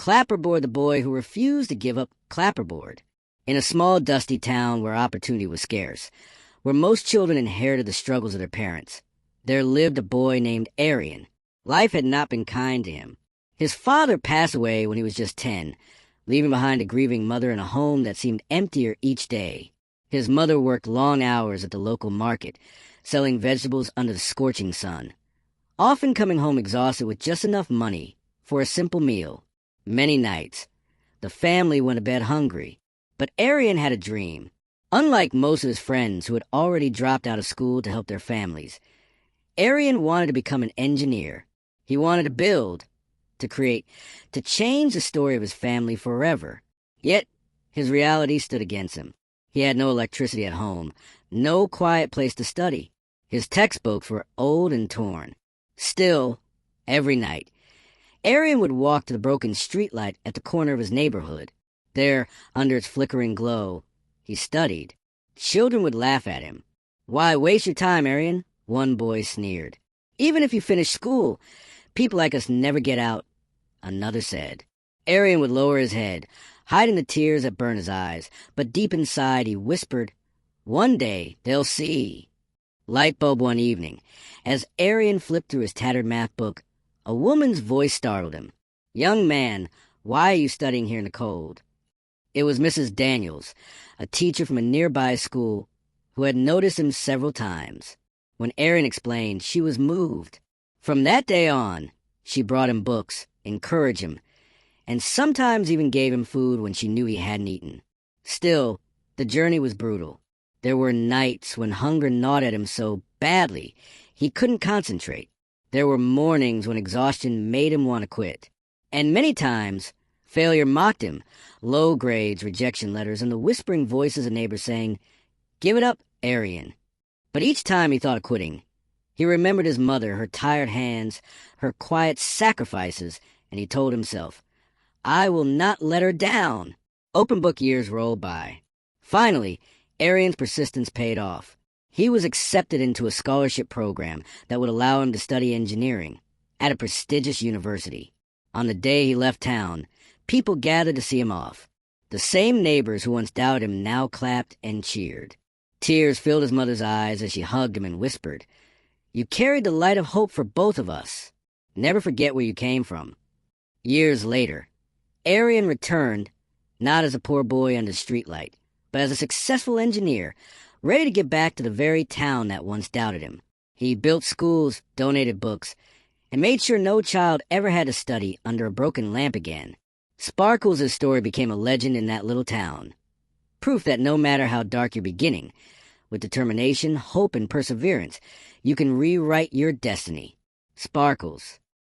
Clapperboard the boy who refused to give up clapperboard. In a small, dusty town where opportunity was scarce, where most children inherited the struggles of their parents, there lived a boy named Arian. Life had not been kind to him. His father passed away when he was just 10, leaving behind a grieving mother in a home that seemed emptier each day. His mother worked long hours at the local market, selling vegetables under the scorching sun, often coming home exhausted with just enough money for a simple meal. Many nights, the family went to bed hungry, but Arian had a dream. Unlike most of his friends who had already dropped out of school to help their families, Arian wanted to become an engineer. He wanted to build, to create, to change the story of his family forever. Yet, his reality stood against him. He had no electricity at home, no quiet place to study. His textbooks were old and torn. Still, every night, Arian would walk to the broken streetlight at the corner of his neighborhood. There, under its flickering glow, he studied. Children would laugh at him. "Why waste your time, Arian?" one boy sneered. "Even if you finish school, people like us never get out," another said. Arian would lower his head, hiding the tears that burned his eyes, but deep inside he whispered, "One day they'll see." Light bulb one evening, as Arian flipped through his tattered math book, a woman's voice startled him. "Young man, why are you studying here in the cold?" It was Mrs. Daniels, a teacher from a nearby school, who had noticed him several times. When Arian explained, she was moved. From that day on, she brought him books, encouraged him, and sometimes even gave him food when she knew he hadn't eaten. Still, the journey was brutal. There were nights when hunger gnawed at him so badly he couldn't concentrate. There were mornings when exhaustion made him want to quit. And many times, failure mocked him, low grades, rejection letters, and the whispering voices of neighbors saying, "Give it up, Arian." But each time he thought of quitting, he remembered his mother, her tired hands, her quiet sacrifices, and he told himself, "I will not let her down." Open book years rolled by. Finally, Arian's persistence paid off. He was accepted into a scholarship program that would allow him to study engineering at a prestigious university. On the day he left town, people gathered to see him off. The same neighbors who once doubted him now clapped and cheered. Tears filled his mother's eyes as she hugged him and whispered, "You carried the light of hope for both of us. Never forget where you came from." Years later, Arian returned, not as a poor boy under streetlight, but as a successful engineer, ready to give back to the very town that once doubted him. He built schools, donated books, and made sure no child ever had to study under a broken lamp again. Sparkles' story became a legend in that little town. Proof that no matter how dark your beginning, with determination, hope, and perseverance, you can rewrite your destiny. Sparkles,